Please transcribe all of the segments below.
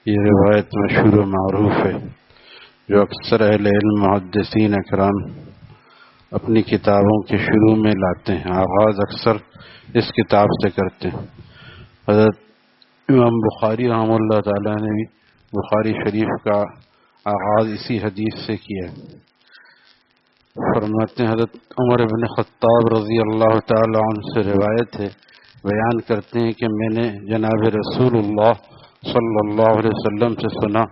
یہ روایت مشہور و معروف ہے جو اکثر اہل علم محدثین اکرام اپنی کتابوں کے شروع میں لاتے ہیں. آغاز اکثر اس کتاب سے کرتے ہیں. حضرت امام بخاری رحمہ اللہ تعالیٰ نے بھی بخاری شریف کا آغاز اسی حدیث سے کیا ہے. فرماتے ہیں حضرت عمر بن خطاب رضی اللہ تعالی عنہ سے روایت ہے، بیان کرتے ہیں کہ میں نے جناب رسول اللہ صلی اللہ علیہ وسلم سے سنا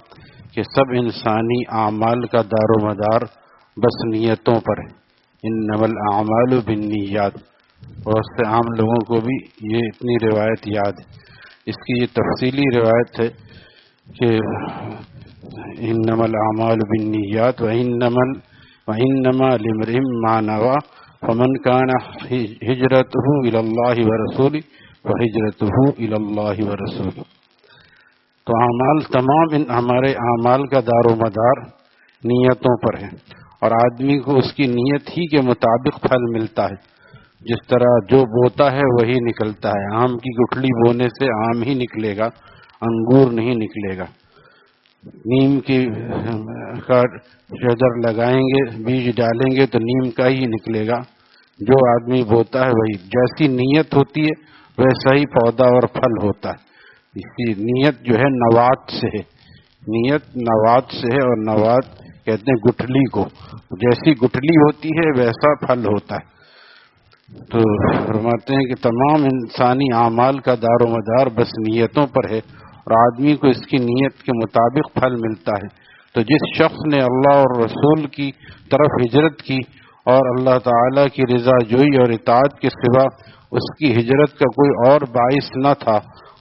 کہ سب انسانی اعمال کا دار و مدار بس نیتوں پر ہے. انما الاعمال بالنیات. بہت سے عام لوگوں کو بھی یہ اتنی روایت یاد ہے. اس کی یہ تفصیلی روایت ہے کہ انما الاعمال بالنیات وانما لامرئ ما نوى فمن كان هجرته الى الله ورسوله فهجرته الى الله ورسوله. تو اعمال تمام ان ہمارے اعمال کا دار و مدار نیتوں پر ہے، اور آدمی کو اس کی نیت ہی کے مطابق پھل ملتا ہے. جس طرح جو بوتا ہے وہی نکلتا ہے. آم کی گٹھلی بونے سے آم ہی نکلے گا، انگور نہیں نکلے گا. نیم کی کا شجر لگائیں گے، بیج ڈالیں گے تو نیم کا ہی نکلے گا. جو آدمی بوتا ہے وہی. جیسی نیت ہوتی ہے ویسا ہی پودا اور پھل ہوتا ہے. اس کی نیت جو ہے نوات سے ہے. نیت نوات سے ہے، اور نوات کہتے ہیں گٹھلی کو. جیسی گٹھلی ہوتی ہے ویسا پھل ہوتا ہے. تو فرماتے ہیں کہ تمام انسانی اعمال کا دار و مدار بس نیتوں پر ہے، اور آدمی کو اس کی نیت کے مطابق پھل ملتا ہے. تو جس شخص نے اللہ اور رسول کی طرف ہجرت کی اور اللہ تعالی کی رضا جوئی اور اطاعت کے سوا اس کی ہجرت کا کوئی اور باعث نہ تھا،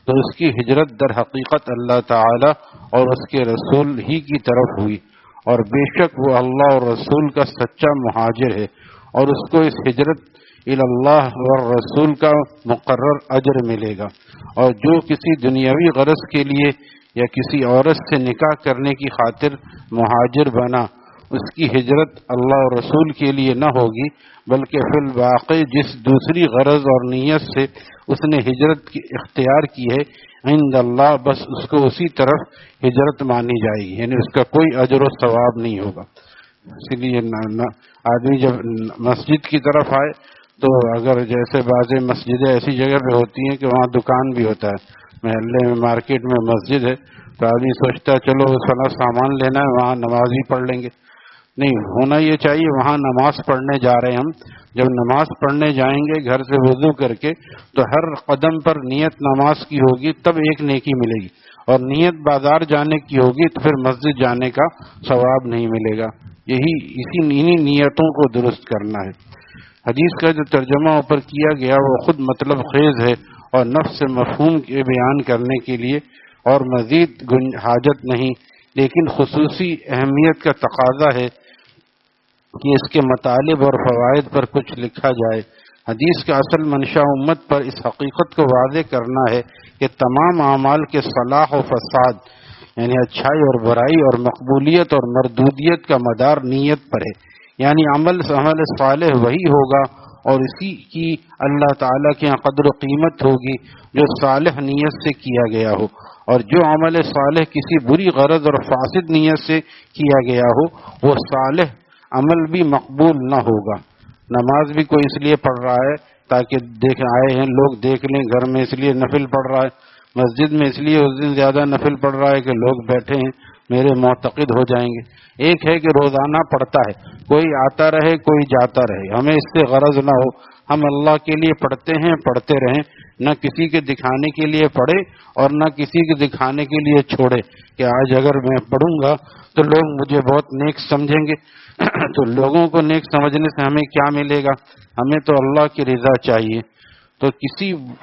تو اس کی ہجرت در حقیقت اللہ تعالی اور اس کے رسول ہی کی طرف ہوئی، اور بے شک وہ اللہ اور رسول کا سچا مہاجر ہے، اور اس کو اس ہجرت اللہ اور رسول کا مقرر اجر ملے گا. اور جو کسی دنیاوی غرض کے لیے یا کسی عورت سے نکاح کرنے کی خاطر مہاجر بنا، اس کی ہجرت اللہ اور رسول کے لیے نہ ہوگی، بلکہ فی الواقع جس دوسری غرض اور نیت سے اس نے ہجرت اختیار کی ہے، عند اللہ بس اس کو اسی طرف ہجرت مانی جائے گی. یعنی اس کا کوئی اجر و ثواب نہیں ہوگا. اسی لیے آدمی جب مسجد کی طرف آئے تو اگر جیسے بعض مسجدیں ایسی جگہ پہ ہوتی ہیں کہ وہاں دکان بھی ہوتا ہے، محلے میں مارکیٹ میں مسجد ہے، تو آدمی سوچتا ہے چلو فلاں سامان لینا ہے، وہاں نماز ہی پڑھ لیں گے. نہیں، ہونا یہ چاہیے وہاں نماز پڑھنے جا رہے ہیں ہم. جب نماز پڑھنے جائیں گے گھر سے وضو کر کے، تو ہر قدم پر نیت نماز کی ہوگی تب ایک نیکی ملے گی، اور نیت بازار جانے کی ہوگی تو پھر مسجد جانے کا ثواب نہیں ملے گا. انہی نیتوں کو درست کرنا ہے. حدیث کا جو ترجمہ اوپر کیا گیا وہ خود مطلب خیز ہے، اور نفس مفہوم کے بیان کرنے کے لیے اور مزید حاجت نہیں، لیکن خصوصی اہمیت کا تقاضا ہے کہ اس کے مطالب اور فوائد پر کچھ لکھا جائے. حدیث کا اصل منشا امت پر اس حقیقت کو واضح کرنا ہے کہ تمام اعمال کے صلاح و فساد، یعنی اچھائی اور برائی اور مقبولیت اور مردودیت کا مدار نیت پر ہے. یعنی عمل صالح وہی ہوگا، اور اسی کی اللہ تعالیٰ کے یہاں قدر و قیمت ہوگی جو صالح نیت سے کیا گیا ہو. اور جو عمل صالح کسی بری غرض اور فاسد نیت سے کیا گیا ہو، وہ صالح عمل بھی مقبول نہ ہوگا. نماز بھی کوئی اس لیے پڑھ رہا ہے تاکہ آئے ہیں لوگ دیکھ لیں، گھر میں اس لیے نفل پڑھ رہا ہے، مسجد میں اس لیے اس دن زیادہ نفل پڑھ رہا ہے کہ لوگ بیٹھے ہیں میرے معتقد ہو جائیں گے. ایک ہے کہ روزانہ پڑھتا ہے، کوئی آتا رہے کوئی جاتا رہے، ہمیں اس سے غرض نہ ہو، ہم اللہ کے لیے پڑھتے ہیں، پڑھتے رہیں، نہ کسی کے دکھانے کے لیے پڑھے اور نہ کسی کے دکھانے کے لیے چھوڑے کہ آج اگر میں پڑھوں گا تو لوگ مجھے بہت نیک سمجھیں گے. تو لوگوں کو نیک سمجھنے سے ہمیں کیا ملے گا؟ ہمیں تو اللہ کی رضا چاہیے. تو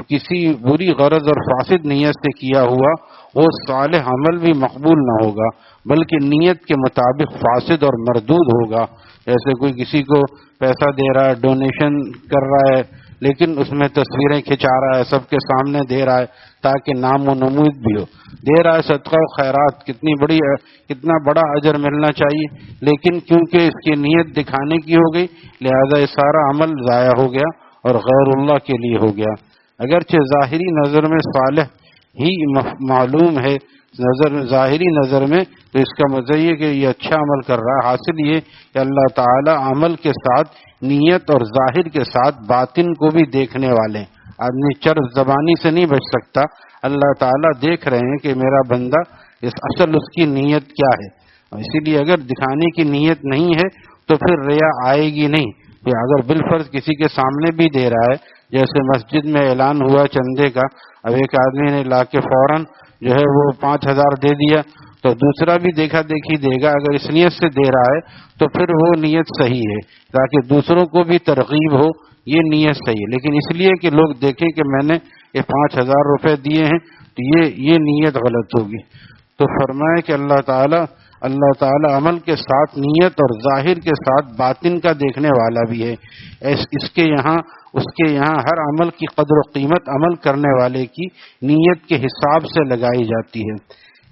کسی بری غرض اور فاسد نیت سے کیا ہوا وہ صالح عمل بھی مقبول نہ ہوگا، بلکہ نیت کے مطابق فاسد اور مردود ہوگا. جیسے کوئی کسی کو پیسہ دے رہا ہے، ڈونیشن کر رہا ہے، لیکن اس میں تصویریں کھنچا رہا ہے، سب کے سامنے دے رہا ہے تاکہ نام و نمود بھی ہو، دے رہا ہے صدقہ و خیرات، کتنا بڑا اجر ملنا چاہیے، لیکن کیونکہ اس کی نیت دکھانے کی ہو گئی لہذا یہ سارا عمل ضائع ہو گیا اور غیر اللہ کے لیے ہو گیا. اگرچہ ظاہری نظر میں صالح ہی معلوم ہے، ظاہری نظر میں تو اس کا مطلب یہ کہ یہ اچھا عمل کر رہا ہے. حاصل یہ کہ اللہ تعالی عمل کے ساتھ نیت اور ظاہر کے ساتھ باطن کو بھی دیکھنے والے ہیں. آدمی چرب زبانی سے نہیں بچ سکتا. اللہ تعالیٰ دیکھ رہے ہیں کہ میرا بندہ اصل اس کی نیت کیا ہے. اسی لیے اگر دکھانے کی نیت نہیں ہے تو پھر ریا آئے گی نہیں. کہ اگر بالفرض کسی کے سامنے بھی دے رہا ہے، جیسے مسجد میں اعلان ہوا چندے کا، اب ایک آدمی نے لا کے فوراً جو ہے وہ 5,000 دے دیا، تو دوسرا بھی دیکھا دیکھی دے گا. اگر اس نیت سے دے رہا ہے تو پھر وہ نیت صحیح ہے، تاکہ دوسروں کو بھی ترغیب ہو. یہ نیت صحیح ہے. لیکن اس لیے کہ لوگ دیکھیں کہ میں نے یہ 5,000 روپے دیے ہیں تو یہ نیت غلط ہوگی. تو فرمائے کہ اللہ تعالی عمل کے ساتھ نیت اور ظاہر کے ساتھ باطن کا دیکھنے والا بھی ہے. اس کے یہاں ہر عمل کی قدر و قیمت عمل کرنے والے کی نیت کے حساب سے لگائی جاتی ہے.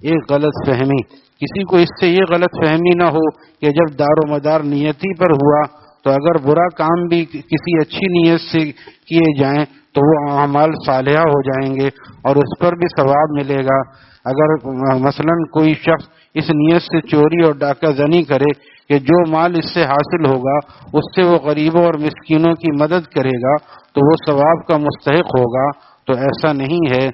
ایک غلط فہمی، کسی کو اس سے یہ غلط فہمی نہ ہو کہ جب دار و مدار نیت ہی پر ہوا تو اگر برا کام بھی کسی اچھی نیت سے کیے جائیں تو وہ اعمال صالحہ ہو جائیں گے اور اس پر بھی ثواب ملے گا. اگر مثلا کوئی شخص اس نیت سے چوری اور ڈاکہ زنی کرے کہ جو مال اس سے حاصل ہوگا اس سے وہ غریبوں اور مسکینوں کی مدد کرے گا تو وہ ثواب کا مستحق ہوگا، تو ایسا نہیں ہے.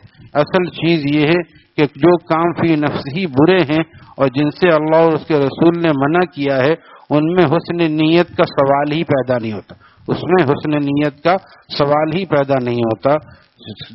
اصل چیز یہ ہے کہ جو کام فی نفسہ برے ہیں اور جن سے اللہ اور اس کے رسول نے منع کیا ہے ان میں حسن نیت کا سوال ہی پیدا نہیں ہوتا. اس میں حسن نیت کا سوال ہی پیدا نہیں ہوتا.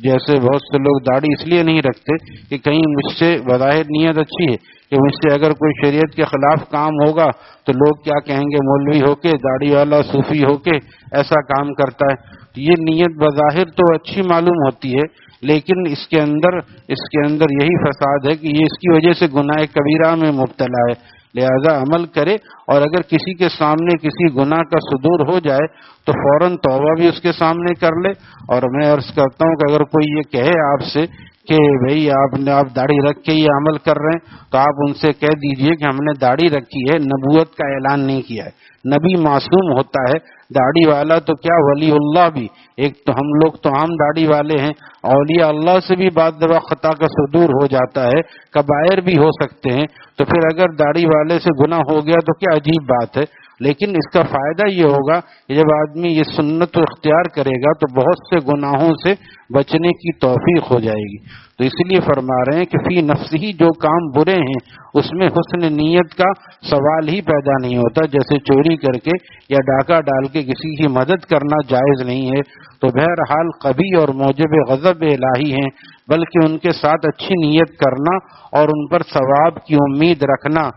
جیسے بہت سے لوگ داڑھی اس لیے نہیں رکھتے کہ کہیں مجھ سے بظاہر نیت اچھی ہے کہ مجھ سے اگر کوئی شریعت کے خلاف کام ہوگا تو لوگ کیا کہیں گے، مولوی ہو کے، داڑھی والا صوفی ہو کے ایسا کام کرتا ہے. تو یہ نیت بظاہر تو اچھی معلوم ہوتی ہے، لیکن اس کے اندر یہی فساد ہے کہ یہ اس کی وجہ سے گناہ کبیرہ میں مبتلا ہے. لہذا عمل کرے، اور اگر کسی کے سامنے کسی گناہ کا صدور ہو جائے تو فوراً توبہ بھی اس کے سامنے کر لے. اور میں عرض کرتا ہوں کہ اگر کوئی یہ کہے آپ سے کہ بھئی آپ داڑھی رکھ کے یہ عمل کر رہے ہیں تو آپ ان سے کہہ دیجئے کہ ہم نے داڑھی رکھی ہے، نبوت کا اعلان نہیں کیا ہے. نبی معصوم ہوتا ہے، داڑھی والا تو کیا ولی اللہ بھی. ایک تو ہم لوگ تو عام داڑھی والے ہیں، اولیاء اللہ سے بھی بعض دفعہ خطا کا صدور ہو جاتا ہے، کبائر بھی ہو سکتے ہیں. تو پھر اگر داڑھی والے سے گناہ ہو گیا تو کیا عجیب بات ہے. لیکن اس کا فائدہ یہ ہوگا کہ جب آدمی یہ سنت اختیار کرے گا تو بہت سے گناہوں سے بچنے کی توفیق ہو جائے گی. تو اس لیے فرما رہے ہیں کہ فی نفس ہی جو کام برے ہیں اس میں حسن نیت کا سوال ہی پیدا نہیں ہوتا. جیسے چوری کر کے یا ڈاکہ ڈال کے کسی کی مدد کرنا جائز نہیں ہے. تو بہرحال قبیح اور موجب غضب الہی ہیں، بلکہ ان کے ساتھ اچھی نیت کرنا اور ان پر ثواب کی امید رکھنا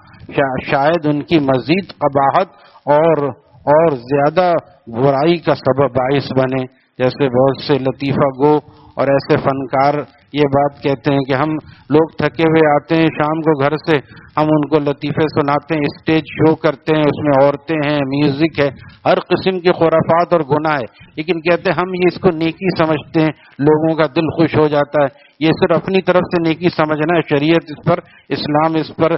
شاید ان کی مزید قباحت اور زیادہ برائی کا سبب باعث بنے. جیسے بہت سے لطیفہ گو اور ایسے فنکار یہ بات کہتے ہیں کہ ہم لوگ تھکے ہوئے آتے ہیں شام کو گھر سے، ہم ان کو لطیفے سناتے ہیں، اسٹیج شو کرتے ہیں، اس میں عورتیں ہیں، میوزک ہے، ہر قسم کے خرافات اور گناہ ہے. لیکن کہتے ہیں ہم یہ اس کو نیکی سمجھتے ہیں، لوگوں کا دل خوش ہو جاتا ہے. یہ صرف اپنی طرف سے نیکی سمجھنا ہے، شریعت اس پر، اسلام اس پر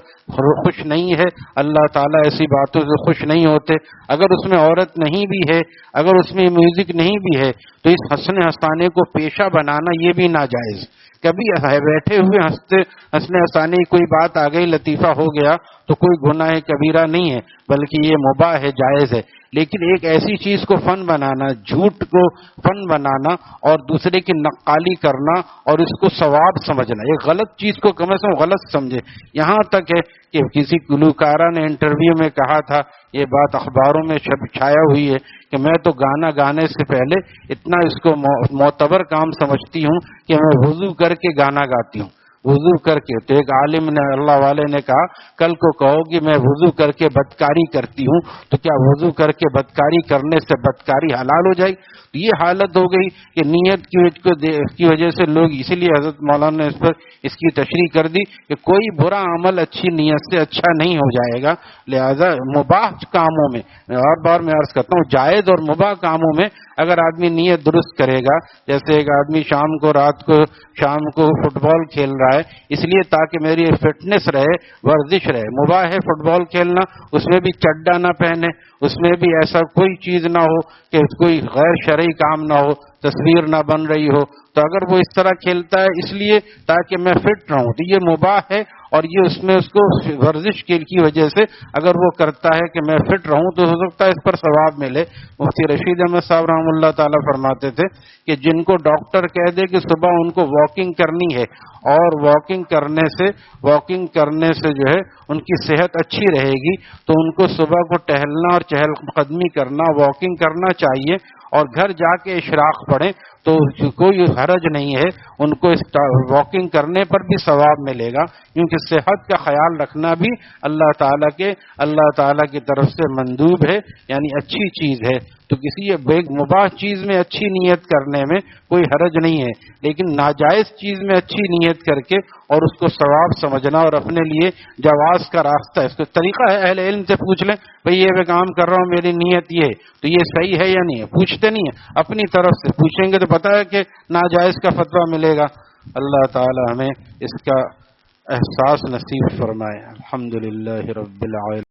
خوش نہیں ہے. اللہ تعالیٰ ایسی باتوں سے خوش نہیں ہوتے. اگر اس میں عورت نہیں بھی ہے، اگر اس میں میوزک نہیں بھی ہے تو اس ہنسنے ہنسانے کو پیشہ بنانا یہ بھی ناجائز. کبھی بیٹھے ہوئے ہنسنے ہنسانے کوئی بات آ گئی، لطیفہ ہو گیا تو کوئی گناہ کبیرہ نہیں ہے، بلکہ یہ مباح ہے، جائز ہے. لیکن ایک ایسی چیز کو فن بنانا، جھوٹ کو فن بنانا اور دوسرے کی نقالی کرنا اور اس کو ثواب سمجھنا، ایک غلط چیز کو کم از کم غلط سمجھے. یہاں تک ہے کہ کسی گلوکارہ نے انٹرویو میں کہا تھا، یہ بات اخباروں میں چھایا ہوئی ہے کہ میں تو گانا گانے سے پہلے اتنا اس کو معتبر کام سمجھتی ہوں کہ میں وضو کر کے گانا گاتی ہوں. وضو کر کے. تو ایک عالم نے، اللہ والے نے کہا کل کو کہو کہ میں وضو کر کے بدکاری کرتی ہوں تو کیا وضو کر کے بدکاری کرنے سے بدکاری حلال ہو جائے گی؟ تو یہ حالت ہو گئی کہ نیت کی وجہ سے لوگ، اسی لیے حضرت مولانا نے اس پر اس کی تشریح کر دی کہ کوئی برا عمل اچھی نیت سے اچھا نہیں ہو جائے گا. لہذا مباح کاموں میں، ہر بار میں عرض کرتا ہوں، جائز اور مباح کاموں میں اگر آدمی نیت درست کرے گا، جیسے ایک آدمی شام کو فٹ بال کھیل رہا ہے اس لیے تاکہ میری فٹنس رہے، ورزش رہے. مباح ہے فٹ بال کھیلنا، اس میں بھی چڈا نہ پہنے، اس میں بھی ایسا کوئی چیز نہ ہو کہ کوئی غیر شرعی کام نہ ہو، تصویر نہ بن رہی ہو. تو اگر وہ اس طرح کھیلتا ہے اس لیے تاکہ میں فٹ رہوں تو یہ مباح ہے اور یہ اس میں اس کو ورزش کی وجہ سے اگر وہ کرتا ہے کہ میں فٹ رہوں تو ہو سکتا ہے اس پر ثواب ملے۔ مفتی رشید احمد صاحب رحمۃ اللہ تعالیٰ فرماتے تھے کہ جن کو ڈاکٹر کہہ دے کہ صبح ان کو واکنگ کرنی ہے اور واکنگ کرنے سے جو ہے ان کی صحت اچھی رہے گی، تو ان کو صبح کو ٹہلنا اور چہل قدمی کرنا، واکنگ کرنا چاہیے، اور گھر جا کے اشراق پڑھیں تو کوئی حرج نہیں ہے، ان کو واکنگ کرنے پر بھی ثواب ملے گا، کیونکہ صحت کا خیال رکھنا بھی اللہ تعالیٰ کی طرف سے مندوب ہے، یعنی اچھی چیز ہے۔ تو کسی مباح چیز میں اچھی نیت کرنے میں کوئی حرج نہیں ہے، لیکن ناجائز چیز میں اچھی نیت کر کے اور اس کو ثواب سمجھنا اور اپنے لیے جواز کا راستہ، اس کو طریقہ ہے، اہل علم سے پوچھ لیں بھئی یہ میں کام کر رہا ہوں، میری نیت یہ ہے تو یہ صحیح ہے یا نہیں ہے، پوچھتے نہیں ہیں، اپنی طرف سے پوچھیں گے تو پتہ ہے کہ ناجائز کا فتویٰ ملے گا۔ اللہ تعالی ہمیں اس کا احساس نصیب فرمائے۔ الحمدللہ رب العالمین۔